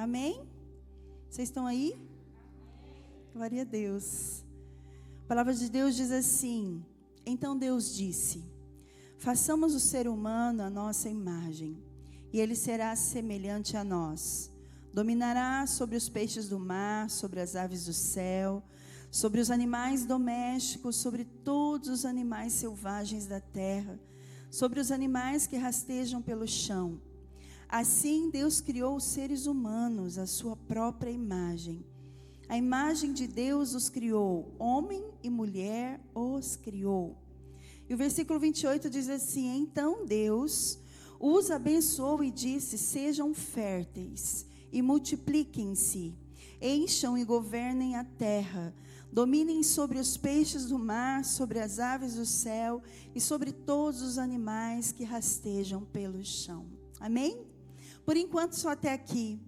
Amém? Vocês estão aí? Glória a Deus. A palavra de Deus diz assim: então Deus disse: façamos o ser humano à nossa imagem, e ele será semelhante a nós. Dominará sobre os peixes do mar, sobre as aves do céu, sobre os animais domésticos, sobre todos os animais selvagens da terra, sobre os animais que rastejam pelo chão. Assim Deus criou os seres humanos à sua própria imagem. A imagem de Deus os criou, homem e mulher os criou. E o versículo 28 diz assim: então Deus os abençoou e disse: sejam férteis e multipliquem-se, encham e governem a terra, dominem sobre os peixes do mar, sobre as aves do céu e sobre todos os animais que rastejam pelo chão. Amém? Por enquanto só até aqui.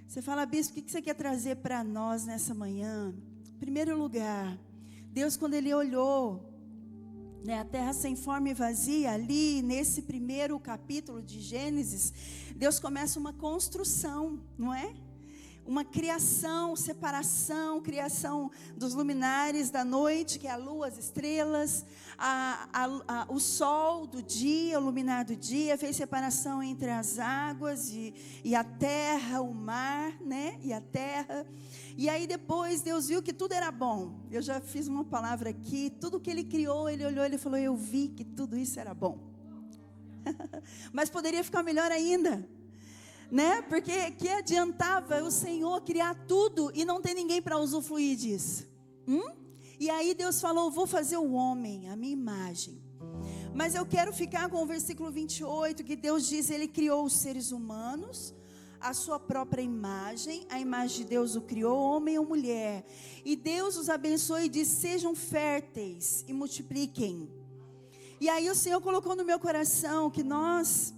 Você fala: bispo, o que você quer trazer para nós nessa manhã? Em primeiro lugar, Deus, quando Ele olhou, a terra sem forma e vazia, ali nesse primeiro capítulo de Gênesis, Deus começa uma construção, não é? Uma criação, separação, criação dos luminares da noite, que é a lua, as estrelas, o sol do dia, o luminar do dia, fez separação entre as águas e a terra, o mar, né? E a terra. E aí depois Deus viu que tudo era bom. Eu já fiz uma palavra aqui, tudo que Ele criou, Ele olhou, Ele falou: eu vi que tudo isso era bom. Mas poderia ficar melhor ainda, né? Porque que adiantava o Senhor criar tudo e não ter ninguém para usufruir disso? E aí Deus falou: vou fazer o homem, a minha imagem. Mas eu quero ficar com o versículo 28, que Deus diz: Ele criou os seres humanos a sua própria imagem, a imagem de Deus o criou, homem ou mulher. E Deus os abençoou e disse: sejam férteis e multipliquem. E aí o Senhor colocou no meu coração que nós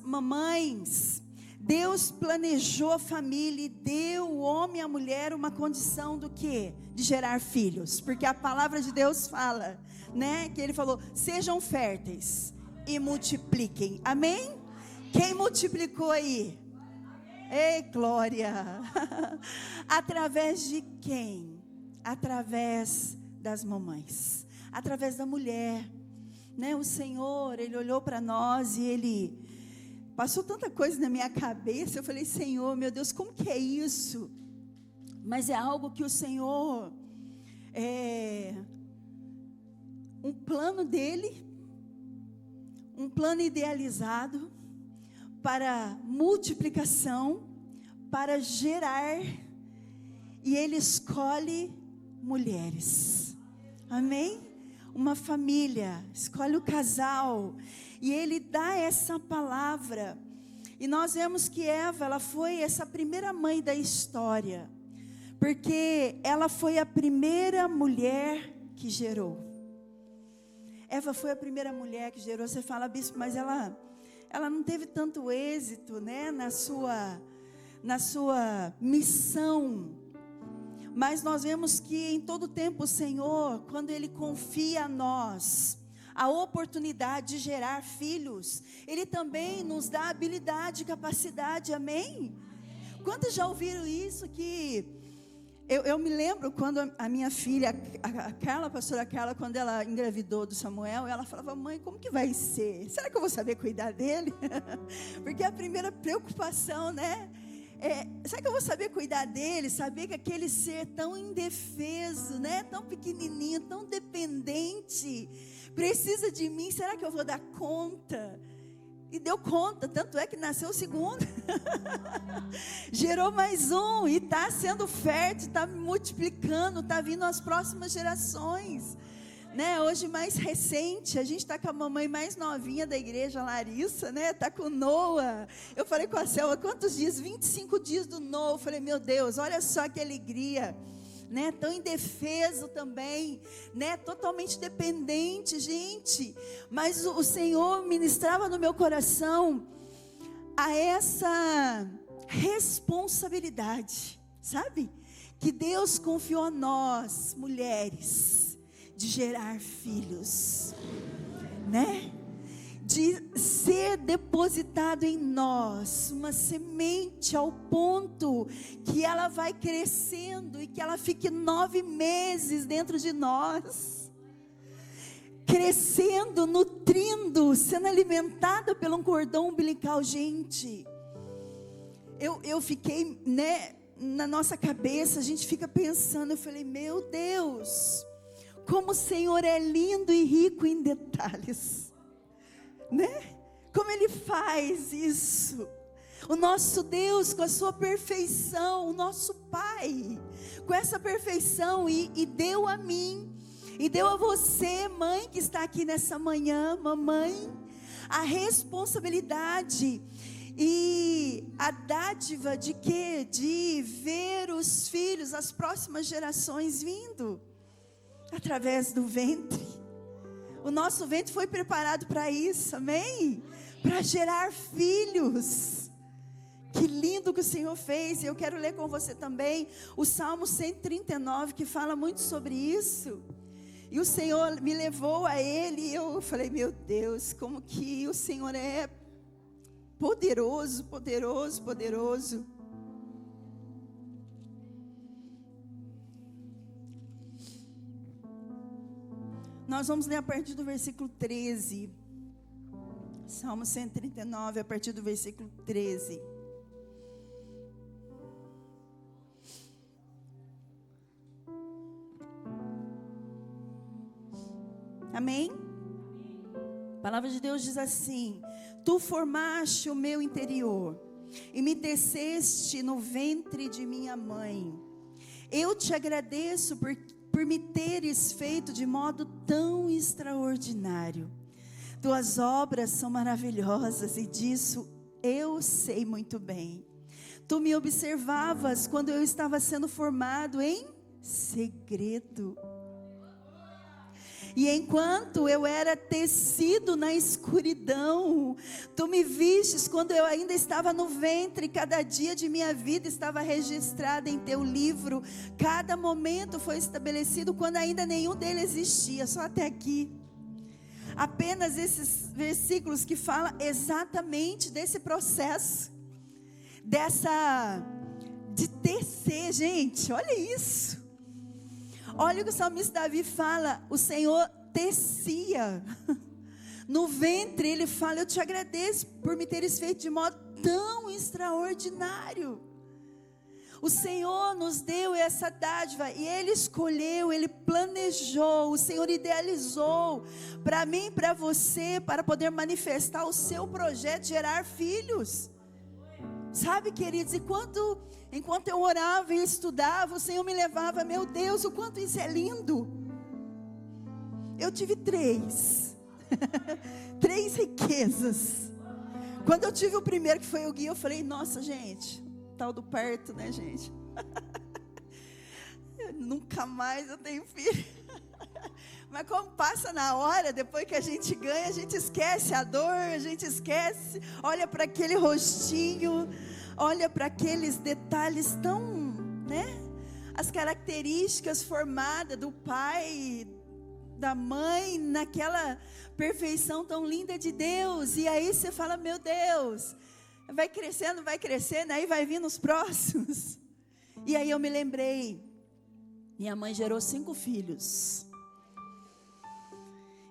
mamães, Deus planejou a família e deu o homem e a mulher uma condição do quê? De gerar filhos. Porque a palavra de Deus fala, né? Que Ele falou: sejam férteis e multipliquem. Amém? Quem multiplicou aí? Ei, glória! Através de quem? Através das mamães, através da mulher, né? O Senhor, Ele olhou para nós e Ele passou tanta coisa na minha cabeça. Eu falei: Senhor, meu Deus, como que é isso? Mas é algo que o Senhor, um plano dEle, um plano idealizado para multiplicação, para gerar, e Ele escolhe mulheres, amém? Uma família, escolhe o casal, e Ele dá essa palavra, e nós vemos que Eva, ela foi essa primeira mãe da história, porque ela foi a primeira mulher que gerou. Eva foi a primeira mulher que gerou. Você fala: bispo, mas ela não teve tanto êxito, né, na sua missão. Mas nós vemos que em todo tempo o Senhor, quando Ele confia a nós a oportunidade de gerar filhos, Ele também nos dá habilidade e capacidade, amém? Quantos já ouviram isso? Que eu me lembro quando a minha filha, a Carla, a pastora Carla, quando ela engravidou do Samuel, ela falava: mãe, como que vai ser? Será que eu vou saber cuidar dele? Porque a primeira preocupação, né? Será que eu vou saber cuidar dele? Saber que aquele ser tão indefeso, né? Tão pequenininho, tão dependente, precisa de mim. Será que eu vou dar conta? E deu conta, tanto é que nasceu o segundo. Gerou mais um e está sendo fértil, está multiplicando, está vindo as próximas gerações, né? Hoje mais recente, a gente está com a mamãe mais novinha da igreja, Larissa, né? Está com o Noah. Eu falei com a Selva: quantos dias? 25 dias do Noah. Eu falei: meu Deus, olha só que alegria, né? Tão indefeso também, né? Totalmente dependente, gente. Mas o Senhor ministrava no meu coração a essa responsabilidade, sabe? Que Deus confiou a nós, mulheres, de gerar filhos, né? de ser depositado em nós uma semente ao ponto que ela vai crescendo e que ela fique 9 meses dentro de nós, crescendo, nutrindo, sendo alimentada pelo um cordão umbilical. Gente, eu fiquei, na nossa cabeça, a gente fica pensando, eu falei, meu Deus, como o Senhor é lindo e rico em detalhes, como Ele faz isso. O nosso Deus, com a sua perfeição, o nosso Pai, com essa perfeição, e deu a mim, e deu a você, mãe, que está aqui nessa manhã, mamãe, a responsabilidade e a dádiva de quê? De ver os filhos, as próximas gerações vindo, através do ventre. O nosso ventre foi preparado para isso, amém? Para gerar filhos. Que lindo que o Senhor fez. E eu quero ler com você também o Salmo 139, que fala muito sobre isso. E o Senhor me levou a Ele, e eu falei, meu Deus, como que o Senhor é poderoso, poderoso, poderoso. Nós vamos ler a partir do versículo 13. Salmo 139, a partir do versículo 13. Amém? A palavra de Deus diz assim: Tu formaste o meu interior e me teceste no ventre de minha mãe. Eu te agradeço por me teres feito de modo tão extraordinário. Tuas obras são maravilhosas e disso eu sei muito bem. Tu me observavas quando eu estava sendo formado em segredo. E enquanto eu era tecido na escuridão, tu me vistes quando eu ainda estava no ventre. Cada dia de minha vida estava registrado em teu livro. Cada momento foi estabelecido quando ainda nenhum deles existia. Só até aqui. Apenas esses versículos que falam exatamente desse processo. De tecer, gente, olha isso. Olha o que o salmista Davi fala, o Senhor tecia. No ventre ele fala, eu te agradeço por me teres feito de modo tão extraordinário. O Senhor nos deu essa dádiva e Ele escolheu, Ele planejou, o Senhor idealizou para mim e para você, para poder manifestar o seu projeto de gerar filhos. Sabe, queridos, enquanto eu orava e estudava, o Senhor me levava, meu Deus, o quanto isso é lindo. Eu tive 3 riquezas. Quando eu tive o primeiro, que foi o Gui, eu falei, nossa, gente, tal do parto, né, gente? Nunca mais eu tenho filho. Mas como passa na hora, depois que a gente ganha, a gente esquece a dor, a gente esquece, olha para aquele rostinho, olha para aqueles detalhes tão, as características formadas do pai, da mãe, naquela perfeição tão linda de Deus, e aí você fala, meu Deus, vai crescendo, aí vai vindo os próximos. E aí eu me lembrei, minha mãe gerou 5 filhos.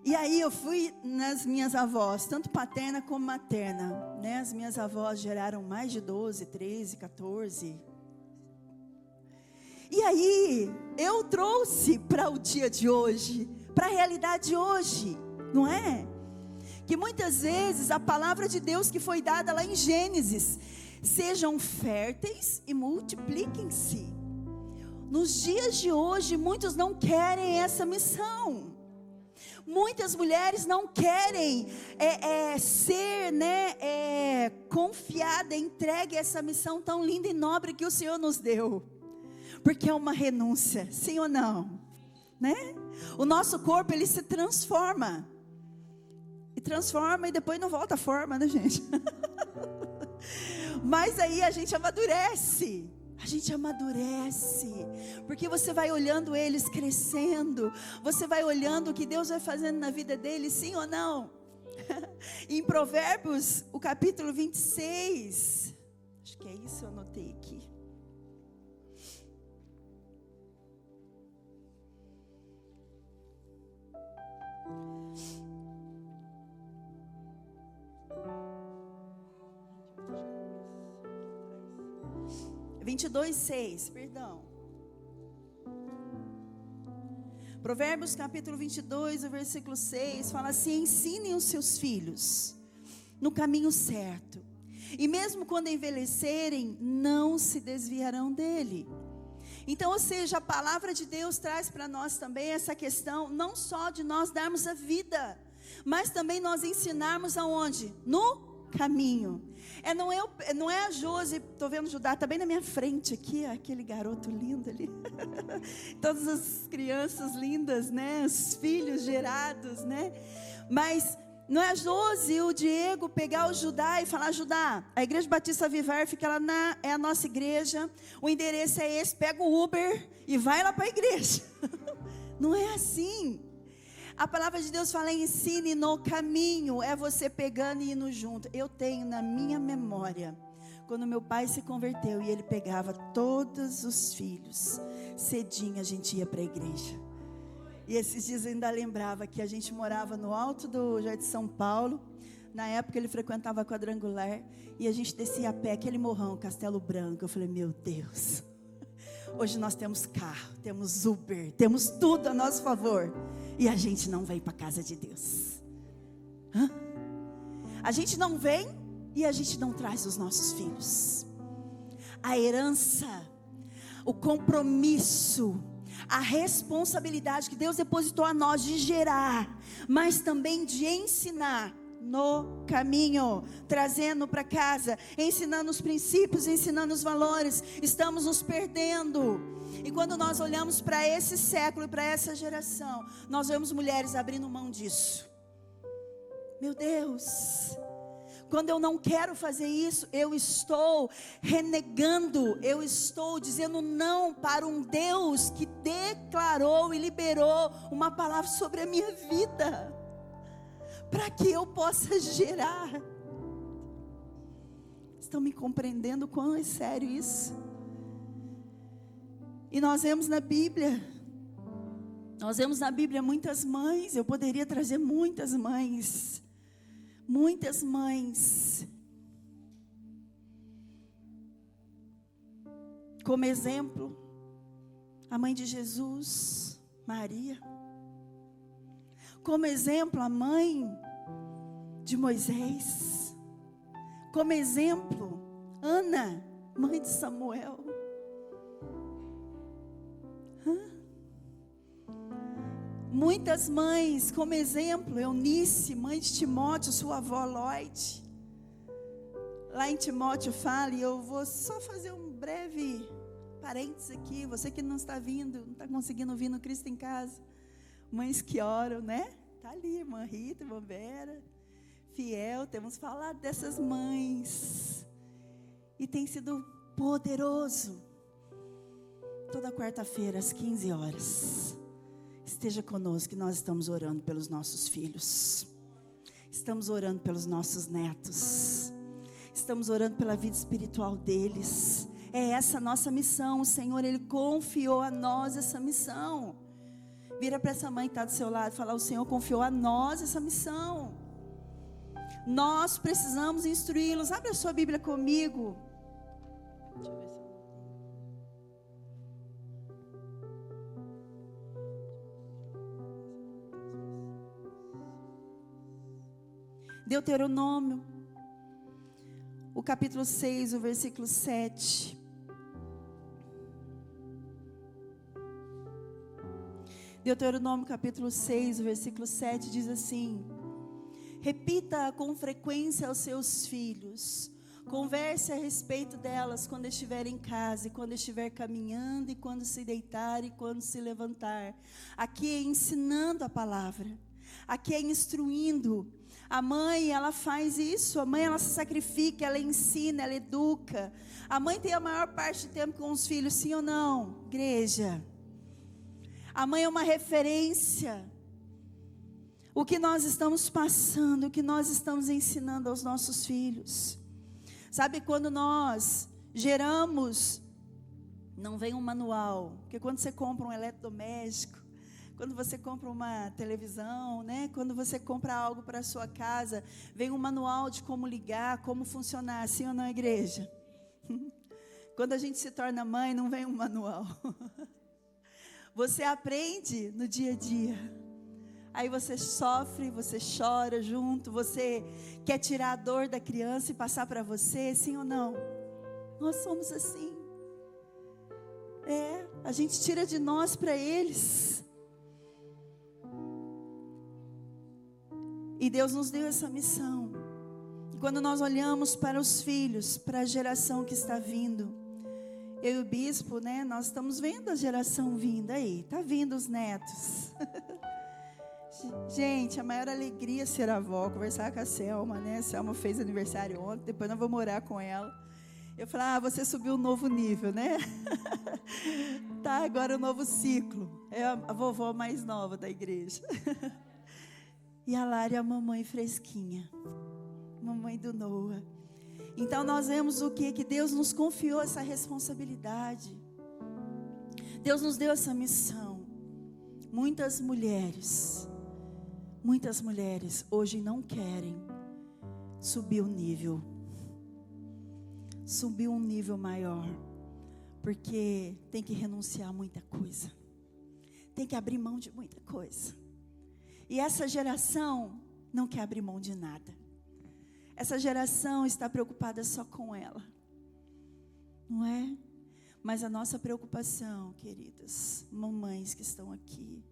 E aí eu fui nas minhas avós, tanto paterna como materna, As minhas avós geraram mais de 12, 13, 14. E aí eu trouxe para o dia de hoje, para a realidade de hoje, não é? Que muitas vezes a palavra de Deus que foi dada lá em Gênesis, sejam férteis e multipliquem-se. Nos dias de hoje, muitos não querem essa missão. Muitas mulheres não querem ser confiada, entregue a essa missão tão linda e nobre que o Senhor nos deu. Porque é uma renúncia, sim ou não? O nosso corpo, ele se transforma. E depois não volta à forma, né, gente? Mas aí a gente amadurece. Porque você vai olhando eles crescendo, você vai olhando o que Deus vai fazendo na vida deles, sim ou não? Em Provérbios, o capítulo 26, acho que é isso, eu anotei aqui. Vinte e dois, 6, perdão. Provérbios capítulo 22, o versículo 6, fala assim: ensinem os seus filhos no caminho certo, e mesmo quando envelhecerem, não se desviarão dele. Então, ou seja, a palavra de Deus traz para nós também essa questão, não só de nós darmos a vida, mas também nós ensinarmos aonde? No caminho. Não é a Josi, estou vendo o Judá, está bem na minha frente aqui, aquele garoto lindo ali. Todas as crianças lindas, né? Os filhos gerados, né? Mas não é a Josi e o Diego pegar o Judá e falar: Judá, a Igreja Batista Vivar fica lá é a nossa igreja, o endereço é esse, pega o Uber e vai lá para a igreja. Não é assim. A palavra de Deus fala: ensine no caminho, é você pegando e indo junto. Eu tenho na minha memória, quando meu pai se converteu e ele pegava todos os filhos, cedinho a gente ia para a igreja. E esses dias eu ainda lembrava que a gente morava no alto do Jardim São Paulo. Na época ele frequentava a Quadrangular e a gente descia a pé, aquele morrão, Castelo Branco. Eu falei: meu Deus, hoje nós temos carro, temos Uber, temos tudo a nosso favor, e a gente não vem para a casa de Deus. A gente não vem e a gente não traz os nossos filhos. A herança, o compromisso, a responsabilidade que Deus depositou a nós de gerar, mas também de ensinar no caminho, trazendo para casa, ensinando os princípios, ensinando os valores. Estamos nos perdendo. E quando nós olhamos para esse século e para essa geração, nós vemos mulheres abrindo mão disso. Meu Deus, quando eu não quero fazer isso, eu estou renegando, eu estou dizendo não para um Deus que declarou e liberou uma palavra sobre a minha vida, para que eu possa gerar. Estão me compreendendo quão é sério isso? E nós vemos na Bíblia muitas mães. Eu poderia trazer muitas mães, como exemplo, a mãe de Jesus, Maria. Como exemplo, a mãe de Moisés. Como exemplo, Ana, mãe de Samuel. Muitas mães, como exemplo, Eunice, mãe de Timóteo, sua avó Lloyd. Lá em Timóteo fala, e eu vou só fazer um breve parênteses aqui. Você que não está vindo, não está conseguindo vir no Cristo em Casa. Mães que oram, né? Está ali, irmã Rita, irmã Vera, fiel. Temos falado dessas mães. E tem sido poderoso. Toda quarta-feira, às 15 horas. Esteja conosco, que nós estamos orando pelos nossos filhos. Estamos orando pelos nossos netos. Estamos orando pela vida espiritual deles. É essa a nossa missão. O Senhor, Ele confiou a nós essa missão. Vira para essa mãe que está do seu lado e fala: o Senhor confiou a nós essa missão. Nós precisamos instruí-los. Abre a sua Bíblia comigo. Deixa eu ver se Deuteronômio, o capítulo 6, o versículo 7. Deuteronômio capítulo 6, o versículo 7 diz assim: repita com frequência aos seus filhos, converse a respeito delas quando estiver em casa, e quando estiver caminhando, e quando se deitar, e quando se levantar. Aqui é ensinando a palavra, aqui é instruindo. A mãe, ela faz isso, a mãe, ela se sacrifica, ela ensina, ela educa. A mãe tem a maior parte do tempo com os filhos, sim ou não? Igreja. A mãe é uma referência. o que nós estamos passando, o que nós estamos ensinando aos nossos filhos. Sabe, quando nós geramos, não vem um manual, porque quando você compra um eletrodoméstico, quando você compra uma televisão, né? Quando você compra algo para a sua casa, vem um manual de como ligar, como funcionar, sim ou não, igreja? Quando a gente se torna mãe, não vem um manual. Você aprende no dia a dia. Aí você sofre, você chora junto, você quer tirar a dor da criança e passar para você, sim ou não? Nós somos assim. A gente tira de nós para eles. E Deus nos deu essa missão. E quando nós olhamos para os filhos, para a geração que está vindo, eu e o bispo, né, nós estamos vendo a geração vindo aí, tá vindo os netos. Gente, a maior alegria é ser avó, conversar com a Selma, né? A Selma fez aniversário ontem, depois nós vamos morar com ela. Eu falei, você subiu um novo nível, né? Tá, agora um novo ciclo. É a vovó mais nova da igreja. E a Lara é a mamãe fresquinha, mamãe do Noah. Então nós vemos o que Deus nos confiou essa responsabilidade. Deus nos deu essa missão. Muitas mulheres hoje não querem subir o nível. Subir um nível maior. Porque tem que renunciar a muita coisa. Tem que abrir mão de muita coisa. E essa geração não quer abrir mão de nada. Essa geração está preocupada só com ela. Não é? Mas a nossa preocupação, queridas, mamães que estão aqui,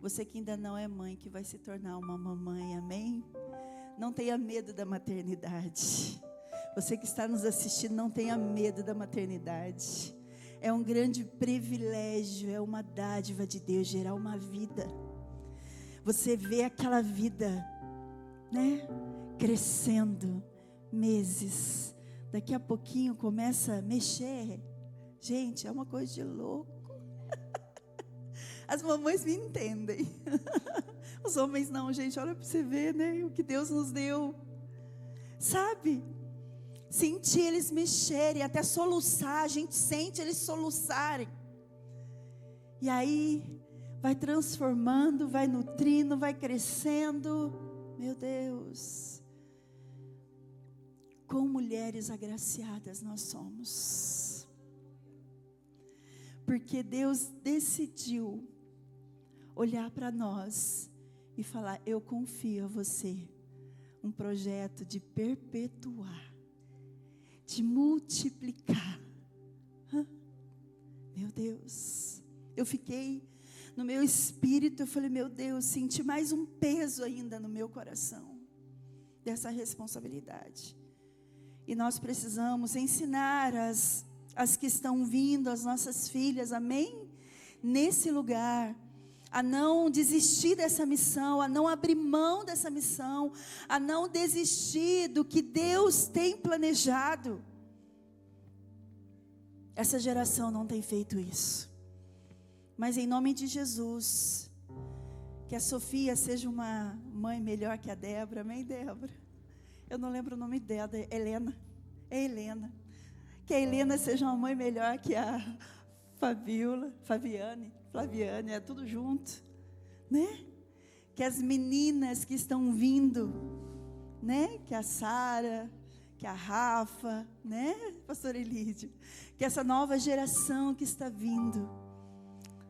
você que ainda não é mãe, que vai se tornar uma mamãe, amém? Não tenha medo da maternidade. Você que está nos assistindo, não tenha medo da maternidade. É um grande privilégio, é uma dádiva de Deus gerar uma vida. Você vê aquela vida, né, crescendo, meses. Daqui a pouquinho começa a mexer. Gente, é uma coisa de louco. As mamães me entendem. Os homens não, gente, olha para você ver, né, o que Deus nos deu. Sabe? Sentir eles mexerem, até soluçar, a gente sente eles soluçarem. E aí, vai transformando, vai nutrindo, vai crescendo. Meu Deus. Quão mulheres agraciadas nós somos. Porque Deus decidiu olhar para nós e falar, eu confio a você um projeto de perpetuar, de multiplicar. Meu Deus, eu fiquei no meu espírito, eu falei, meu Deus, senti mais um peso ainda no meu coração, dessa responsabilidade. E nós precisamos ensinar as que estão vindo, as nossas filhas, amém? Nesse lugar, a não desistir dessa missão, a não abrir mão dessa missão, a não desistir do que Deus tem planejado. Essa geração não tem feito isso. Mas em nome de Jesus, que a Sofia seja uma mãe melhor que a Débora, amém, Débora? Eu não lembro o nome dela, Helena. É Helena. Que a Helena seja uma mãe melhor que a Flaviane, é tudo junto, né? Que as meninas que estão vindo, né? Que a Sara, que a Rafa, né? Pastor Elídio, que essa nova geração que está vindo,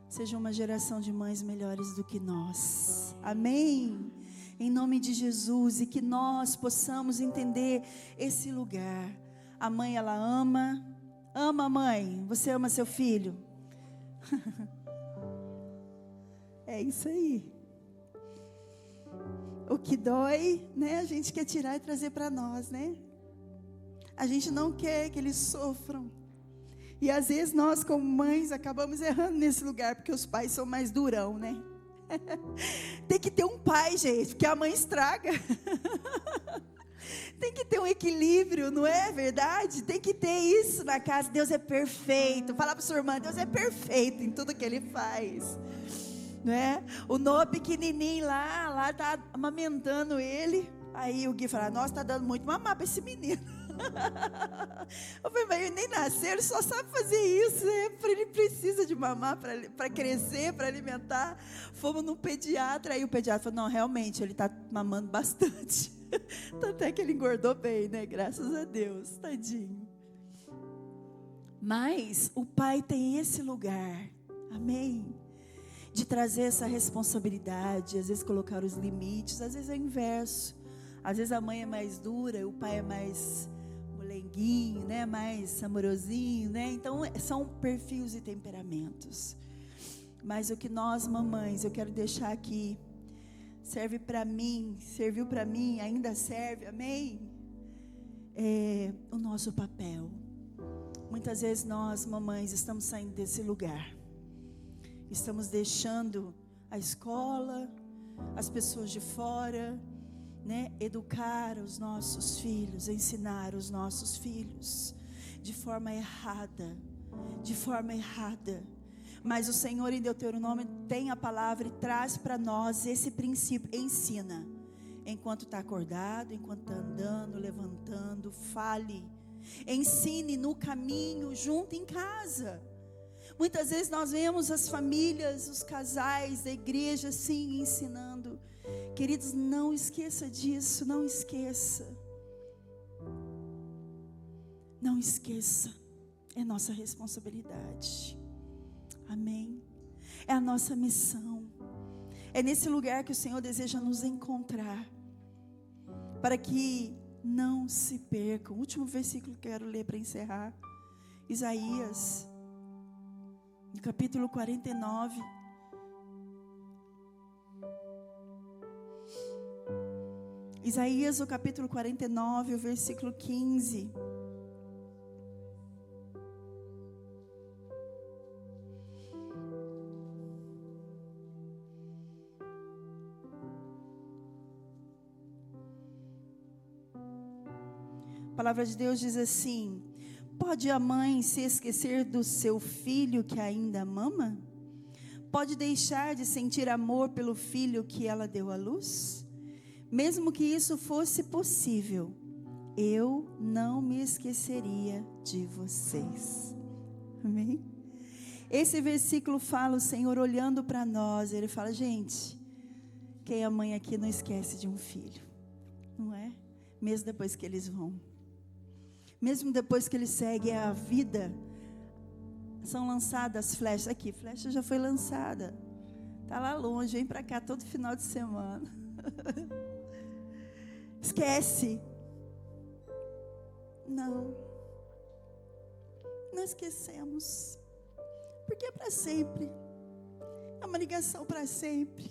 seja uma geração de mães melhores do que nós, amém? Em nome de Jesus, e que nós possamos entender esse lugar. A mãe, ela ama a mãe, você ama seu filho? É isso aí. O que dói, né, a gente quer tirar e trazer para nós, né? A gente não quer que eles sofram. E às vezes nós, como mães, acabamos errando nesse lugar, porque os pais são mais durão, né? Tem que ter um pai, gente, porque a mãe estraga. Tem que ter um equilíbrio, não é verdade? Tem que ter isso na casa. Deus é perfeito. Fala para sua irmã, Deus é perfeito em tudo que Ele faz. né? O Noah pequenininho lá tá amamentando ele. Aí o Gui fala: nossa, tá dando muito mamar para esse menino. Eu falei: mas ele nem nasceu, ele só sabe fazer isso, ele precisa de mamar para crescer, para alimentar. Fomos no pediatra, aí o pediatra falou: não, realmente, ele está mamando bastante. Tanto é que ele engordou bem, né? Graças a Deus, tadinho. Mas o pai tem esse lugar, amém? De trazer essa responsabilidade, às vezes colocar os limites, às vezes é o inverso. Às vezes a mãe é mais dura, o pai é mais molenguinho, né? Mais amorosinho, né? Então são perfis e temperamentos. Mas o que nós, mamães, eu quero deixar aqui, serve para mim, serviu para mim, ainda serve, amém? É o nosso papel. Muitas vezes nós, mamães, estamos saindo desse lugar. Estamos deixando a escola, as pessoas de fora, né, educar os nossos filhos, ensinar os nossos filhos de forma errada, mas o Senhor em Deuteronômio tem a palavra e traz para nós esse princípio: ensina, enquanto está acordado, enquanto está andando, levantando, fale, ensine no caminho, junto em casa. Muitas vezes nós vemos as famílias, os casais da igreja assim ensinando. Queridos, não esqueça disso, não esqueça. Não esqueça, é nossa responsabilidade, amém? É a nossa missão, é nesse lugar que o Senhor deseja nos encontrar, para que não se percam. O último versículo que eu quero ler para encerrar, Isaías, no capítulo 49. Isaías, o capítulo 49, o versículo 15. A palavra de Deus diz assim: pode a mãe se esquecer do seu filho que ainda mama? Pode deixar de sentir amor pelo filho que ela deu à luz? Mesmo que isso fosse possível, eu não me esqueceria de vocês. Amém? Esse versículo fala o Senhor olhando para nós. Ele fala: gente, quem é mãe aqui não esquece de um filho, não é? Mesmo depois que eles vão, mesmo depois que eles seguem a vida, são lançadas flechas. Aqui, flecha já foi lançada, está lá longe, vem para cá todo final de semana. Esquece? Não esquecemos, porque é para sempre, é uma ligação para sempre.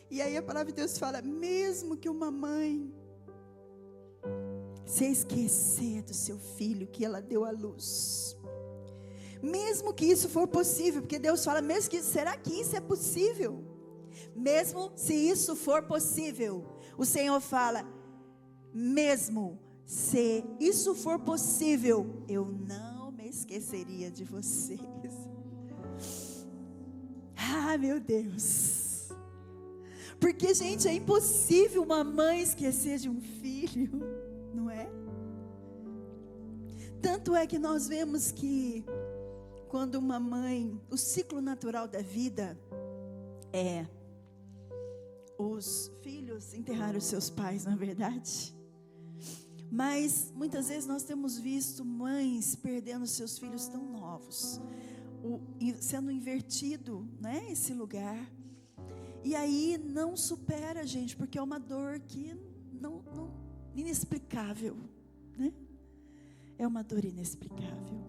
E aí a palavra de Deus fala: mesmo que uma mãe se esquecer do seu filho que ela deu à luz, mesmo que isso for possível, porque Deus fala: mesmo que, será que isso é possível? Mesmo se isso for possível, o Senhor fala: mesmo se isso for possível, eu não me esqueceria de vocês. Ah, meu Deus. Porque, gente, é impossível uma mãe esquecer de um filho, não é? Tanto é que nós vemos que quando uma mãe, o ciclo natural da vida é os filhos enterrar os seus pais, não é verdade? Mas muitas vezes nós temos visto mães perdendo seus filhos tão novos, sendo invertido, né, esse lugar. E aí não supera, gente, porque é uma dor que não inexplicável, né? É uma dor inexplicável.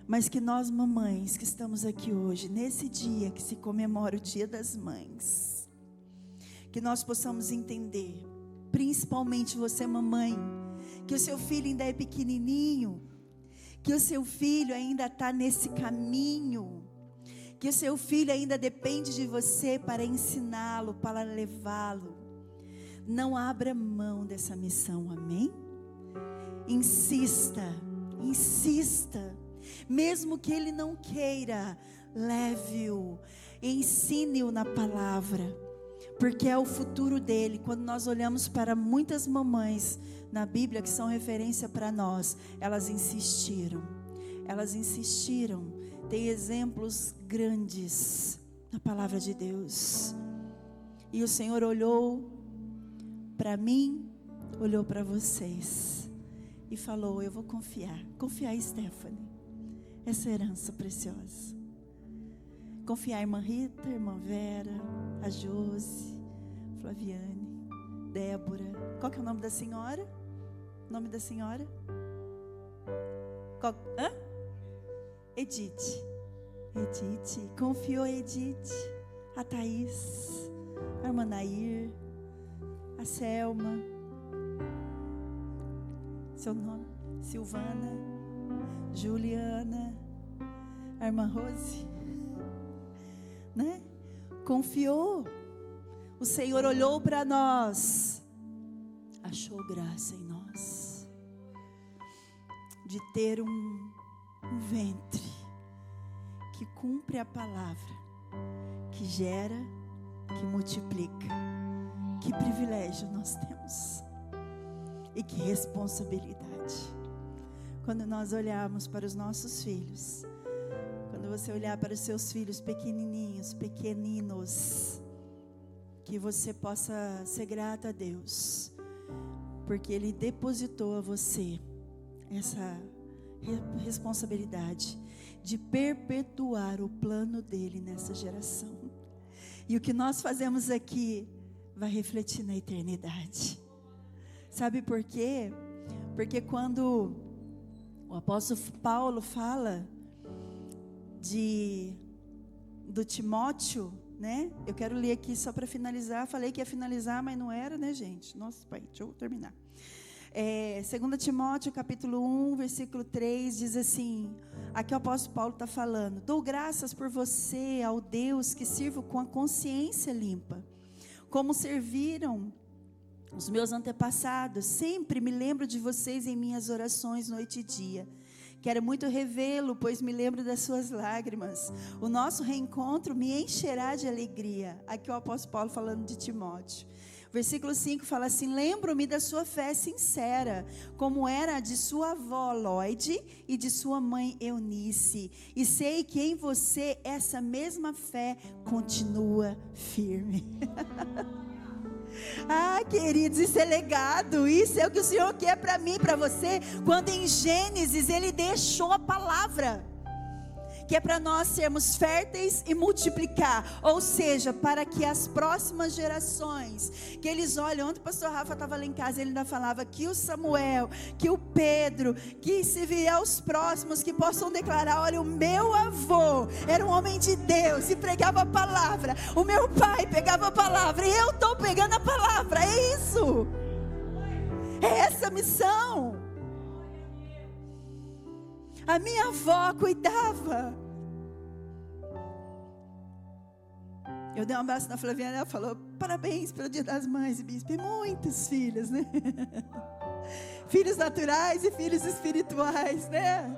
Mas que nós, mamães, que estamos aqui hoje, nesse dia que se comemora o Dia das Mães, que nós possamos entender, principalmente você, mamãe, que o seu filho ainda é pequenininho, que o seu filho ainda está nesse caminho, que o seu filho ainda depende de você para ensiná-lo, para levá-lo. Não abra mão dessa missão, amém? Insista, insista, mesmo que ele não queira, leve-o, ensine-o na palavra, porque é o futuro dele. Quando nós olhamos para muitas mamães na Bíblia que são referência para nós, elas insistiram. Tem exemplos grandes na palavra de Deus. E o Senhor olhou para mim, olhou para vocês e falou: eu vou confiar em Stephanie, essa herança preciosa. Confiar em irmã Rita, irmã Vera, a Josi, Flaviane, Débora. Qual que é o nome da senhora? O nome da senhora? Edith. Confiou Edith, a Thaís, a irmã Nair, a Selma, seu nome, Silvana, Juliana, a irmã Rose, né? Confiou. O Senhor olhou para nós, achou graça em nós, de ter um ventre que cumpre a palavra, que gera, que multiplica. Que privilégio nós temos e que responsabilidade. Quando nós olharmos para os nossos filhos, quando você olhar para os seus filhos pequeninos, que você possa ser grato a Deus, porque Ele depositou a você essa responsabilidade de perpetuar o plano dele nessa geração. E o que nós fazemos aqui vai refletir na eternidade. Sabe por quê? Porque quando o apóstolo Paulo fala do Timóteo, né? Eu quero ler aqui só para finalizar. Falei que ia finalizar, mas não era, né, gente? Nossa, pai, deixa eu terminar. 2 Timóteo capítulo 1, versículo 3, diz assim, aqui o apóstolo Paulo está falando: dou graças por você ao Deus que sirvo com a consciência limpa, como serviram os meus antepassados. Sempre me lembro de vocês em minhas orações noite e dia. Quero muito revê-lo, pois me lembro das suas lágrimas. O nosso reencontro me encherá de alegria. Aqui o apóstolo Paulo falando de Timóteo. Versículo 5 fala assim: lembro-me da sua fé sincera, como era a de sua avó Lloyd e de sua mãe Eunice, e sei que em você essa mesma fé continua firme. Ah, queridos, isso é legado, isso é o que o Senhor quer para mim, para você, quando em Gênesis Ele deixou a palavra, que é para nós sermos férteis e multiplicar, ou seja, para que as próximas gerações, que eles olham, ontem o pastor Rafa estava lá em casa, ele ainda falava que o Samuel, que o Pedro, que se vier os próximos, que possam declarar: olha, o meu avô era um homem de Deus e pregava a palavra, o meu pai pegava a palavra e eu estou pegando a palavra. É isso, é essa a missão. A minha avó cuidava. Eu dei um abraço na Flaviana, ela falou: parabéns pelo Dia das Mães, bispo. E muitos filhos, né? Filhos naturais e filhos espirituais, né?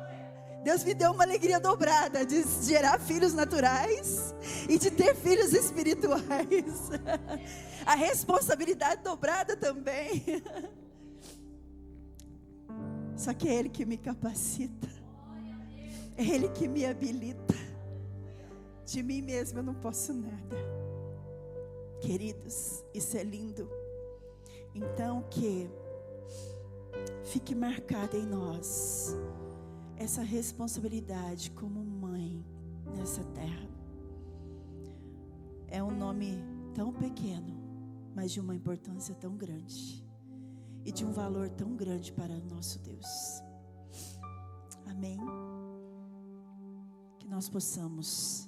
Deus me deu uma alegria dobrada de gerar filhos naturais e de ter filhos espirituais. A responsabilidade dobrada também. Só que é Ele que me capacita. É Ele que me habilita. De mim mesmo eu não posso nada. Queridos, isso é lindo. Então que fique marcada em nós essa responsabilidade como mãe nessa terra. É um nome tão pequeno, mas de uma importância tão grande e de um valor tão grande para o nosso Deus. Amém? Que nós possamos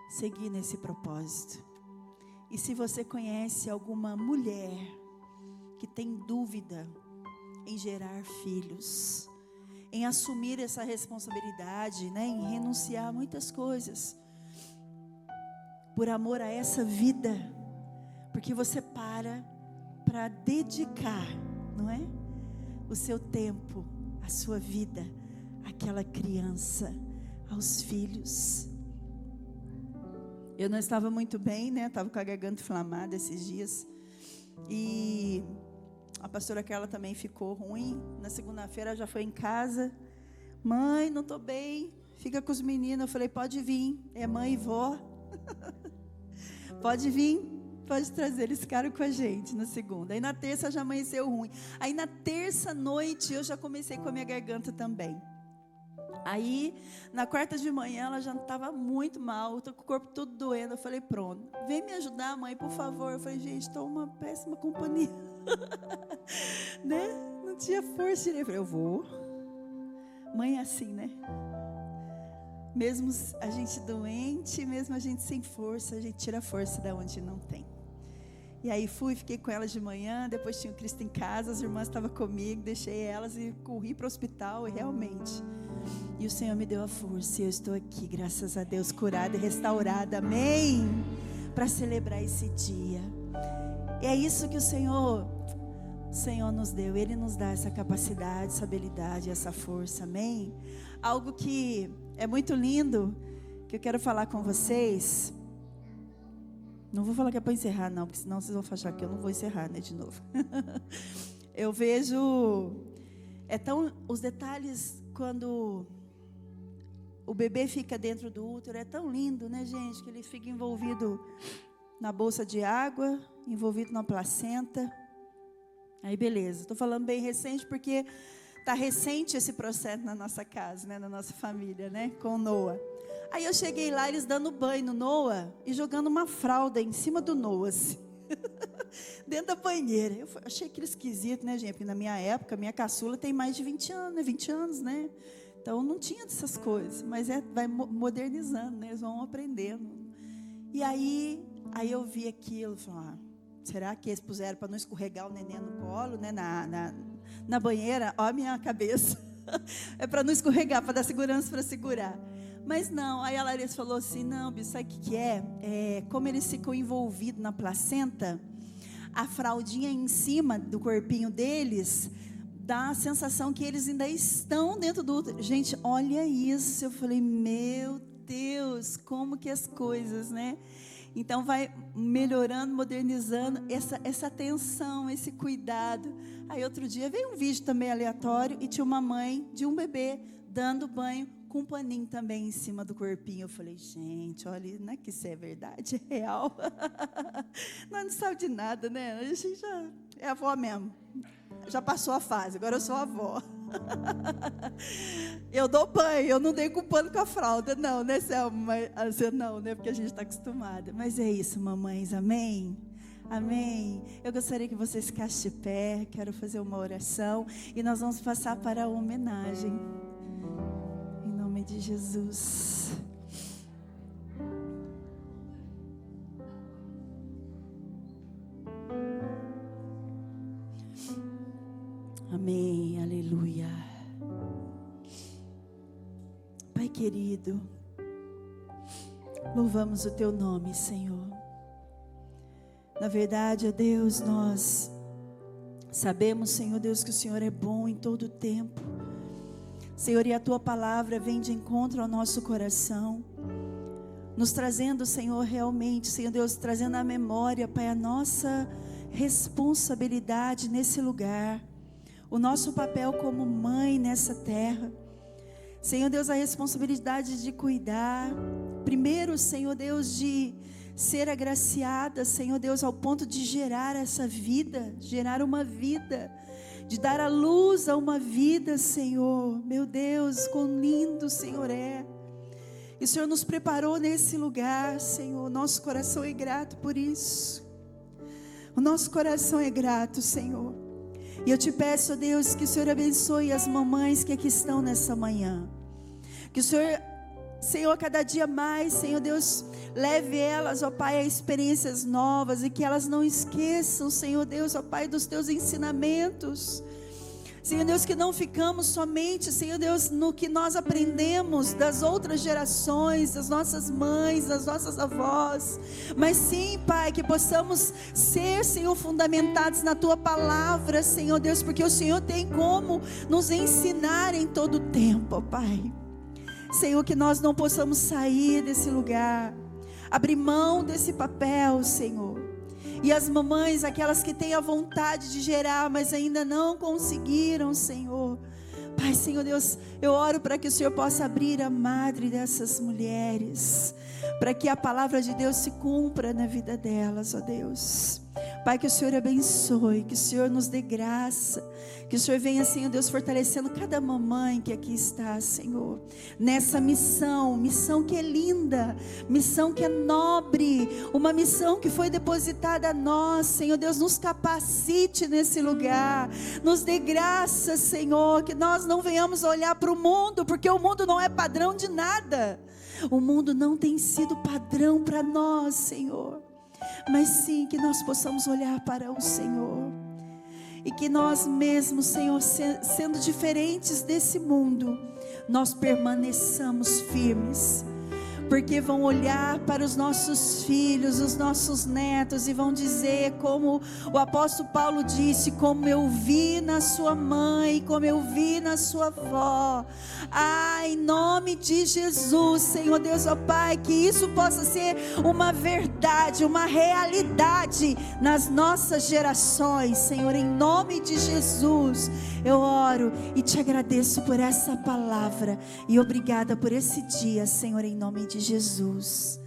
seguir nesse propósito. E se você conhece alguma mulher que tem dúvida em gerar filhos, em assumir essa responsabilidade, né, em renunciar a muitas coisas, por amor a essa vida, porque você para dedicar, não é? O seu tempo, a sua vida, àquela criança, aos filhos. Eu não estava muito bem, né? Estava com a garganta inflamada esses dias. E a pastora Carla também ficou ruim. Na segunda-feira já foi em casa. Mãe, não estou bem. Fica com os meninos. Eu falei, pode vir. É mãe e vó. Pode vir. Pode trazer. Eles ficaram com a gente na segunda. Aí na terça já amanheceu ruim. Aí na terça noite eu já comecei com a minha garganta também. Aí, na quarta de manhã, ela já estava muito mal, estou com o corpo todo doendo. Eu falei, pronto, vem me ajudar, mãe, por favor. Eu falei, gente, estou uma péssima companhia. Né? Não tinha força. Eu falei, eu vou. Mãe é assim, né? Mesmo a gente doente, mesmo a gente sem força, a gente tira a força da onde não tem. E aí fiquei com elas de manhã, depois tinha o Cristo em casa, as irmãs estavam comigo, deixei elas e corri para o hospital, e realmente... E o Senhor me deu a força, e eu estou aqui, graças a Deus, curada e restaurada, amém? Para celebrar esse dia. E é isso que o Senhor nos deu, Ele nos dá essa capacidade, essa habilidade, essa força, amém? Algo que é muito lindo, que eu quero falar com vocês. Não vou falar que é para encerrar não, porque senão vocês vão achar que eu não vou encerrar, né, de novo. Eu vejo, os detalhes quando o bebê fica dentro do útero, é tão lindo, né, gente, que ele fica envolvido na bolsa de água, envolvido na placenta. Aí beleza, estou falando bem recente porque está recente esse processo na nossa casa, né, na nossa família, né, com o Noah. Aí eu cheguei lá, eles dando banho no Noah e jogando uma fralda em cima do Noah, assim. Dentro da banheira. Eu achei aquilo esquisito, né, gente? Porque na minha época, minha caçula tem mais de 20 anos, né? 20 anos, né? Então não tinha dessas coisas. Mas vai modernizando, né? Eles vão aprendendo. E aí eu vi aquilo, falei, será que eles puseram para não escorregar o neném no colo, né? Na banheira? Ó a minha cabeça. É para não escorregar, para dar segurança para segurar. Mas não, aí a Larissa falou assim, não, Bi, sabe o que é? Como eles ficam envolvidos na placenta, a fraldinha em cima do corpinho deles, dá a sensação que eles ainda estão dentro do útero. Gente, olha isso, eu falei, meu Deus, como que as coisas, né? Então vai melhorando, modernizando essa atenção, esse cuidado. Aí outro dia veio um vídeo também aleatório e tinha uma mãe de um bebê dando banho com um paninho também em cima do corpinho. Eu falei, gente, olha, não é que isso é verdade, é real. Nós não sabemos de nada, né? A gente já é avó mesmo. Já passou a fase, agora eu sou avó. Eu dou banho, eu não dei com pano com a fralda, não, né, Selma? Não, né? Porque a gente está acostumada. Mas é isso, mamães, amém? Amém. Eu gostaria que vocês ficassem de pé, quero fazer uma oração e nós vamos passar para a homenagem. De Jesus. Amém, aleluia. Pai querido, louvamos o teu nome, Senhor. Na verdade, ó Deus, nós sabemos, Senhor Deus, que o Senhor é bom em todo o tempo. Senhor, e a Tua palavra vem de encontro ao nosso coração, nos trazendo, Senhor, realmente, Senhor Deus, trazendo à memória, Pai, a nossa responsabilidade nesse lugar, o nosso papel como mãe nessa terra. Senhor Deus, a responsabilidade de cuidar, primeiro, Senhor Deus, de ser agraciada, Senhor Deus, ao ponto de gerar essa vida, gerar uma vida, de dar a luz a uma vida, Senhor. Meu Deus, quão lindo o Senhor é. E o Senhor nos preparou nesse lugar, Senhor. Nosso coração é grato por isso. O nosso coração é grato, Senhor. E eu te peço, Deus, que o Senhor abençoe as mamães que aqui estão nessa manhã. Que o Senhor, cada dia mais, Senhor Deus, leve elas, ó Pai, a experiências novas e que elas não esqueçam, Senhor Deus, ó Pai, dos teus ensinamentos. Senhor Deus, que não ficamos somente, Senhor Deus, no que nós aprendemos das outras gerações, das nossas mães, das nossas avós, mas sim, Pai, que possamos ser, Senhor, fundamentados na Tua palavra, Senhor Deus, porque o Senhor tem como nos ensinar em todo o tempo, ó Pai. Senhor, que nós não possamos sair desse lugar abrir mão desse papel, Senhor. E as mamães, aquelas que têm a vontade de gerar, mas ainda não conseguiram, Senhor. Pai, Senhor Deus, eu oro para que o Senhor possa abrir a madre dessas mulheres, para que a palavra de Deus se cumpra na vida delas, ó Deus. Pai, que o Senhor abençoe, que o Senhor nos dê graça, que o Senhor venha, Senhor Deus, fortalecendo cada mamãe que aqui está, Senhor, nessa missão que é linda, missão que é nobre, uma missão que foi depositada a nós, Senhor Deus, nos capacite nesse lugar, nos dê graça, Senhor, que nós não venhamos olhar para o mundo, porque o mundo não é padrão de nada, o mundo não tem sido padrão para nós, Senhor, mas sim que nós possamos olhar para o Senhor, e que nós mesmos, Senhor, sendo diferentes desse mundo, nós permaneçamos firmes, porque vão olhar para os nossos filhos, os nossos netos, e vão dizer como o apóstolo Paulo disse: como eu vi na sua mãe, como eu vi na sua avó. Em nome de Jesus, Senhor Deus, ó Pai, que isso possa ser uma verdade, uma realidade nas nossas gerações, Senhor, em nome de Jesus. Eu oro e te agradeço por essa palavra, e obrigada por esse dia, Senhor, em nome de Jesus.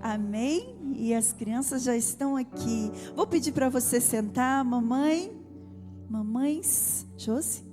Amém? E as crianças já estão aqui. Vou pedir para você sentar, mamães, Josi.